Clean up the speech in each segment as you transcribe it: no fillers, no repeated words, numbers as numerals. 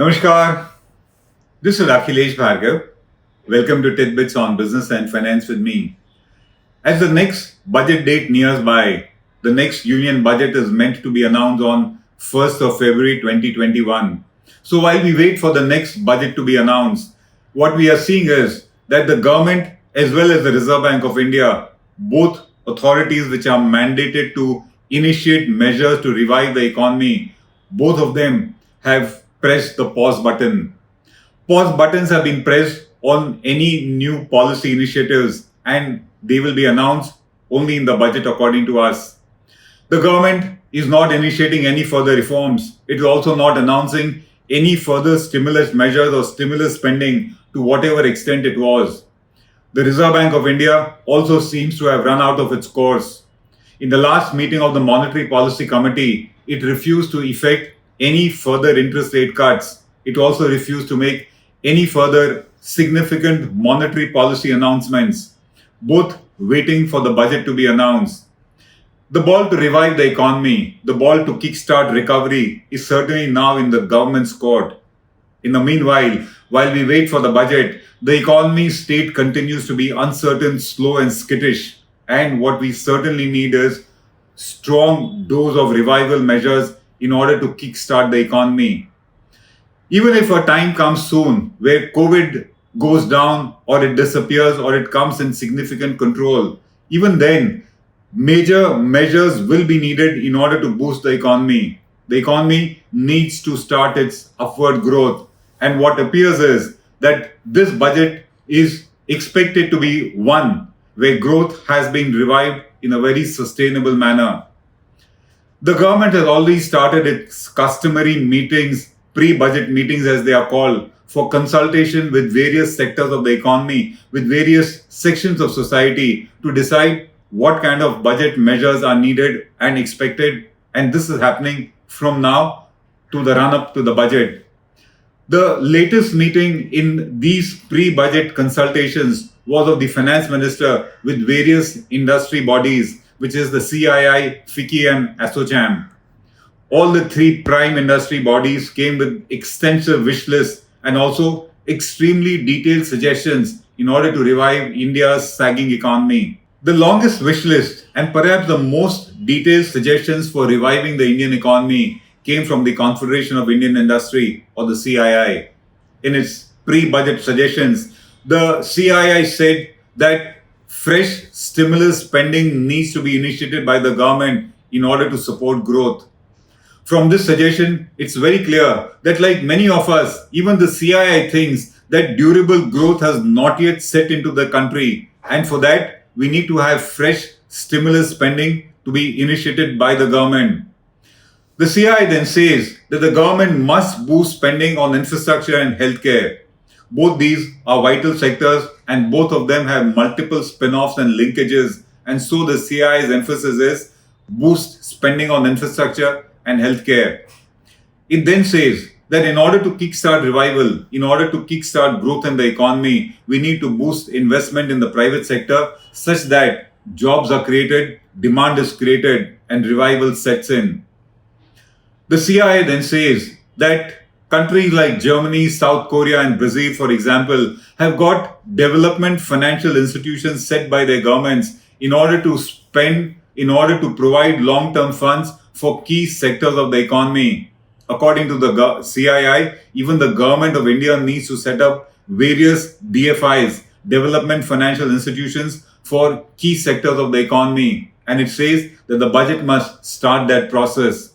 Namaskar. This is Akhilesh Bhargava. Welcome to tit-bits on business and finance with me. As the next budget date nears by, the next union budget is meant to be announced on 1st of February 2021. So while we wait for the next budget to be announced, what we are seeing is that the government as well as the Reserve Bank of India, both authorities which are mandated to initiate measures to revive the economy, both of them have pressed the pause button. Pause buttons have been pressed on any new policy initiatives and they will be announced only in the budget according to us. The government is not initiating any further reforms. It is also not announcing any further stimulus measures or stimulus spending to whatever extent it was. The Reserve Bank of India also seems to have run out of its course. In the last meeting of the Monetary Policy Committee, it refused to effect any further interest rate cuts. It also refused to make any further significant monetary policy announcements, both waiting for the budget to be announced. The ball to revive the economy, the ball to kickstart recovery is certainly now in the government's court. In the meanwhile, while we wait for the budget, the economy's state continues to be uncertain, slow, and skittish. And what we certainly need is strong dose of revival measures in order to kickstart the economy. Even if a time comes soon where COVID goes down or it disappears or it comes in significant control, even then, major measures will be needed in order to boost the economy. The economy needs to start its upward growth. And what appears is that this budget is expected to be one where growth has been revived in a very sustainable manner. The government has already started its customary meetings, pre-budget meetings as they are called, for consultation with various sectors of the economy, with various sections of society to decide what kind of budget measures are needed and expected. And this is happening from now to the run-up to the budget. The latest meeting in these pre-budget consultations was of the finance minister with various industry bodies, which is the CII, FICCI and ASSOCHAM. All the three prime industry bodies came with extensive wish lists and also extremely detailed suggestions in order to revive India's sagging economy. The longest wish list and perhaps the most detailed suggestions for reviving the Indian economy came from the Confederation of Indian Industry, or the CII. In its pre-budget suggestions, the CII said that fresh stimulus spending needs to be initiated by the government in order to support growth. From this suggestion, it's very clear that, like many of us, even the CII thinks that durable growth has not yet set into the country. And for that, we need to have fresh stimulus spending to be initiated by the government. The CII then says that the government must boost spending on infrastructure and healthcare. Both these are vital sectors and both of them have multiple spin-offs and linkages. And so the CII's emphasis is boost spending on infrastructure and healthcare. It then says that in order to kickstart revival, in order to kickstart growth in the economy, we need to boost investment in the private sector such that jobs are created, demand is created, and revival sets in. The CII then says that countries like Germany, South Korea, and Brazil, for example, have got development financial institutions set by their governments in order to spend, in order to provide long-term funds for key sectors of the economy. According to the CII, even the government of India needs to set up various DFIs, development financial institutions, for key sectors of the economy. And it says that the budget must start that process.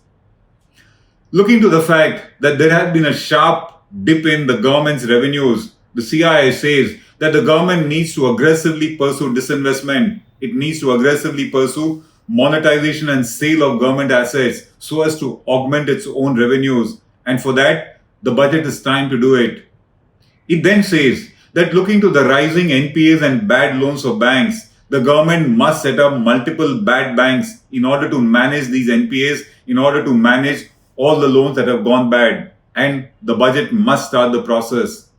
Looking to the fact that there has been a sharp dip in the government's revenues, the CII says that the government needs to aggressively pursue disinvestment. It needs to aggressively pursue monetization and sale of government assets so as to augment its own revenues. And for that, the budget is time to do it. It then says that looking to the rising NPAs and bad loans of banks, the government must set up multiple bad banks in order to manage these NPAs, in order to manage all the loans that have gone bad. And the budget must start the process.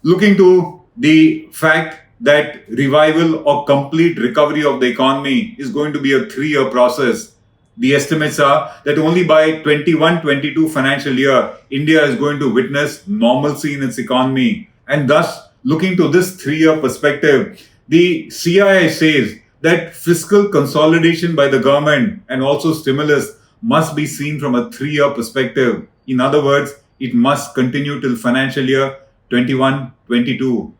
Looking to the fact that revival or complete recovery of the economy is going to be a 3-year process, The estimates are that only by 21-22 financial year, India is going to witness normalcy in its economy. And thus, looking to this 3-year perspective, the CII says that fiscal consolidation by the government and also stimulus must be seen from a 3-year perspective. In other words, it must continue till financial year 21-22.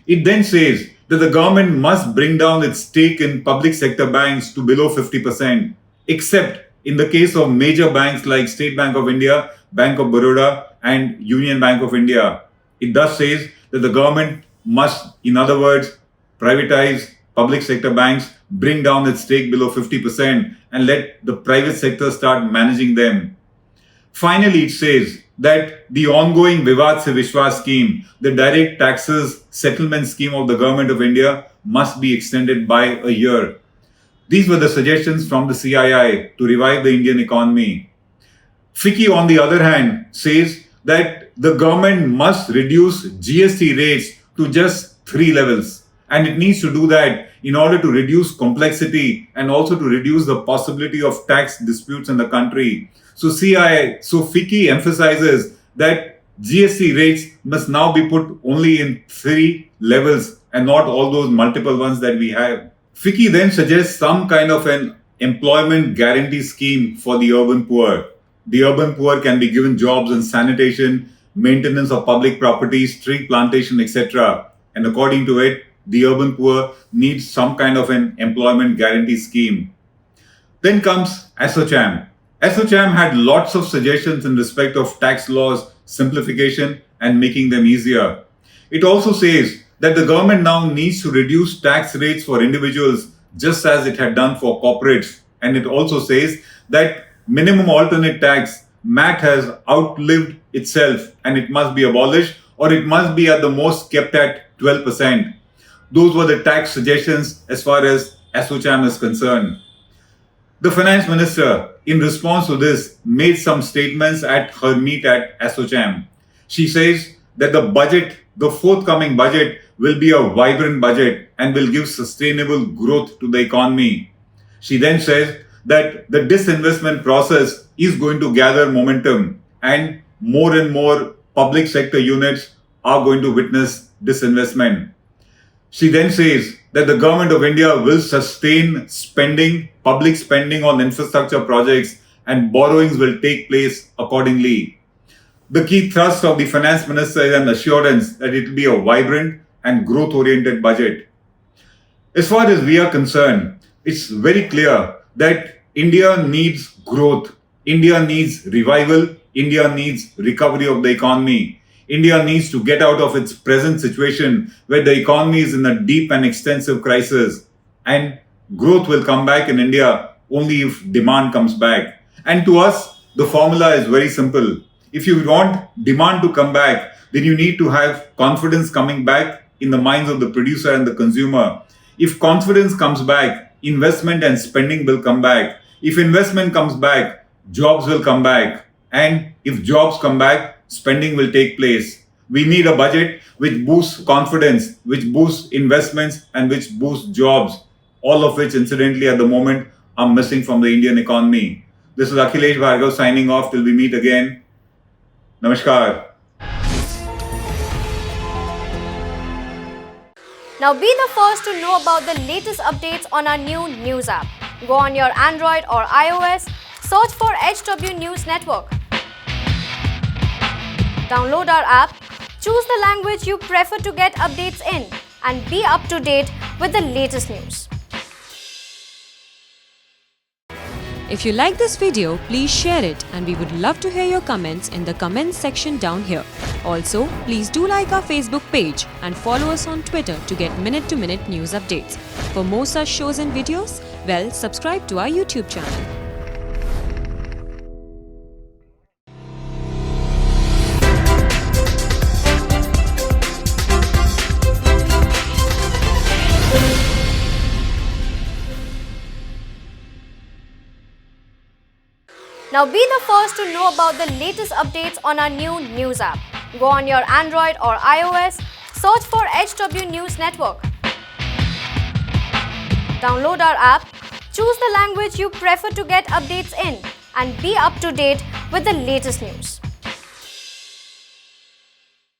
It then says that the government must bring down its stake in public sector banks to below 50%, except in the case of major banks like State Bank of India, Bank of Baroda, and Union Bank of India. It thus says that the government must, in other words, privatize public sector banks, bring down its stake below 50%, and let the private sector start managing them. Finally, it says that the ongoing Vivad Se Vishwas scheme, the direct taxes settlement scheme of the Government of India, must be extended by a year. These were the suggestions from the CII to revive the Indian economy. FICCI, on the other hand, says that the government must reduce GST rates to just 3 levels. And it needs to do that in order to reduce complexity and also to reduce the possibility of tax disputes in the country. So FICCI emphasizes that GST rates must now be put only in 3 levels and not all those multiple ones that we have. FICCI then suggests some kind of an employment guarantee scheme for the urban poor. The urban poor can be given jobs in sanitation, maintenance of public properties, tree plantation, etc. And according to it, the urban poor needs some kind of an employment guarantee scheme. Then comes ASSOCHAM. ASSOCHAM had lots of suggestions in respect of tax laws, simplification, and making them easier. It also says that the government now needs to reduce tax rates for individuals just as it had done for corporates. And it also says that minimum alternate tax, MAT, has outlived itself and it must be abolished or it must be at the most kept at 12%. Those were the tax suggestions as far as ASSOCHAM is concerned. The finance minister, in response to this, made some statements at her meet at ASSOCHAM. She says that the forthcoming budget will be a vibrant budget and will give sustainable growth to the economy. She then says that the disinvestment process is going to gather momentum and more public sector units are going to witness disinvestment. She then says that the Government of India will sustain public spending on infrastructure projects, and borrowings will take place accordingly. The key thrust of the finance minister is an assurance that it will be a vibrant and growth-oriented budget. As far as we are concerned, it's very clear that India needs growth, India needs revival, India needs recovery of the economy. India needs to get out of its present situation where the economy is in a deep and extensive crisis. And growth will come back in India only if demand comes back. And to us, the formula is very simple. If you want demand to come back, then you need to have confidence coming back in the minds of the producer and the consumer. If confidence comes back, investment and spending will come back. If investment comes back, jobs will come back. And if jobs come back, spending will take place. We need a budget which boosts confidence, which boosts investments, and which boosts jobs, all of which, incidentally, at the moment are missing from the Indian economy. This is Akhilesh Bhargava signing off till we meet again. Namaskar. Now be the first to know about the latest updates on our new news app. Go on your Android or iOS, search for HW News Network. Download our app, choose the language you prefer to get updates in, and be up to date with the latest news. If you like this video, please share it, and we would love to hear your comments in the comments section down here. Also, please do like our Facebook page and follow us on Twitter to get minute-to-minute news updates. For more such shows and videos, subscribe to our YouTube channel. Now be the first to know about the latest updates on our new news app. Go on your Android or iOS, search for HW News Network. Download our app, Choose the language you prefer to get updates in and be up to date with the latest news.